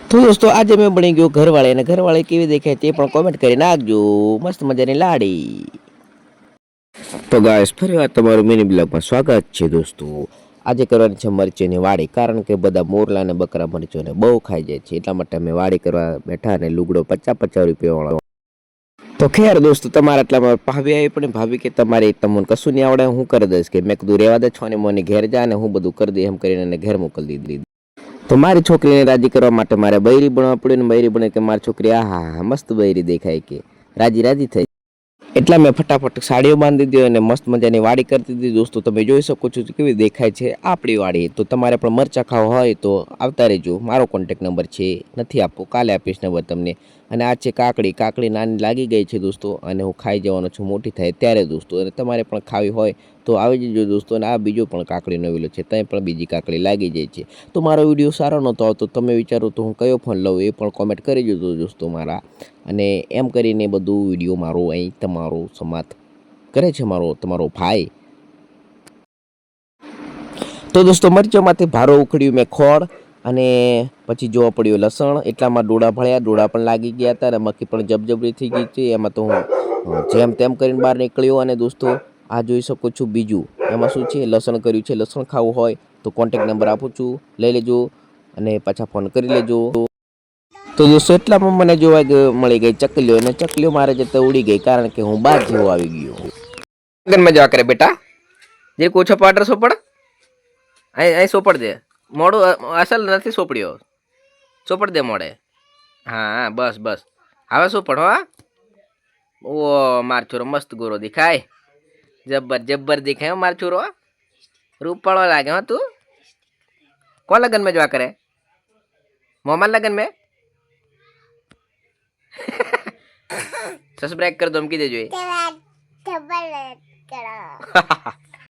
તો દોસ્તો આજે મેં બની ગયો ઘરવાળે અને ઘરવાળે કેવી દેખાય તે પણ કોમેન્ટ કરી નાખજો. મસ્ત મજાની લાડી. તો ગાઈસ ફરી વાર તમારું મિની બ્લોગમાં સ્વાગત છે દોસ્તો. આજે કરવાની છે મરચીની વાડી, કારણ કે બધા મોરલા અને બકરા મરચોને બહુ ખાઈ જાય છે, એટલા માટે અમે વાડી કરવા બેઠા અને લુગડો 50-50 રૂપિયા વાળો. તો ખેર દોસ્તો તમારા એટલામાં ભાભી આવી પણ ભાભી કે તમારે તમને કશું નહીં આવડે, હું કરી દઈશ કે મેં કીધું રેવા દે છોને મોની ઘેર જા અને હું બધું કરી દઈ એમ કરીને એને ઘેર મોકલી દીધી. તો મારી છોકરીને રાજી કરવા માટે મારે બૈરી બનવા પડ્યું ને બૈરી બને કે મારી છોકરી આહા મસ્ત બૈરી દેખાય કે રાજી રાજી થઈ. એટલા મેં ફટાફટ સાડીઓ બાંધી દીધી અને મસ્ત મજાની વાડી કરી દીધી. દોસ્તો તમે જોઈ શકો છો કેવી દેખાય છે આપણી વાડી. તો તમારે પણ મરચાં ખાવા હોય તો આવતા રહેજો. મારો કોન્ટેક નંબર છે, નથી આપવો, કાલે આપીશ નંબર તમને. અને આ છે કાકડી. કાકડી નાની લાગી ગઈ છે દોસ્તો, અને હું ખાઈ જવાનો છું મોટી થાય ત્યારે દોસ્તો. અને તમારે પણ ખાવી હોય તો આવી જજો દોસ્તો. અને આ બીજો પણ કાકડીનો વિલો છે, ત્યાં પણ બીજી કાકડી લાગી જાય છે. તો મારો વિડીયો સારો નહોતો આવતો, તમે વિચારો તો હું કયો ફોન લઉં એ પણ કોમેન્ટ કરી દેજો દોસ્તો મારા. અને એમ કરીને બધું વિડીયો મારો અહીં તમારો સમાપ્ત કરે છે તમારો ભાઈ. તો દોસ્તો મરચામાંથી ભારો ઉખડ્યું મેં ખોળ, અને પછી જોવા પડ્યું લસણ. એટલામાં ડોળા ભળ્યા, ડોળા પણ લાગી ગયા હતા અને મક્કી પણ જબજબરી થઈ ગઈ છે. એમાં તો હું જેમ તેમ કરીને બહાર નીકળ્યો. અને દોસ્તો આ જોઈ શકો છો બીજું એમાં શું છે, લસણ કર્યું છે. લસણ ખાવું હોય તો કોન્ટેક નંબર આપું છું, લઈ લેજો અને પાછા ફોન કરી લેજો. તો દોસ્તો એટલામાં મને જોવા મળી ગઈ ચકલીઓ, અને ચકલીઓ મારે જતા ઉડી ગઈ, કારણ કે હું બાર જેવો આવી ગયો. લગનમાં જવા કરે બેટા, જે કોછો પાડર સોપડ અહીં સોપડ દે. મોડું અસલ નથી સોપડ્યો, સોપડ દે મોડે. હા બસ બસ હવે સોપડ. હા ઓ માર છોરો મસ્ત ગોરો દેખાય, જબ્બર જબ્બર દેખાય માર છોરો, રૂપાળો લાગે. હા તું કોણ લગન में जवा करे, मोहम्मद लगन में सब्सक्राइब कर दो, हम की दे जो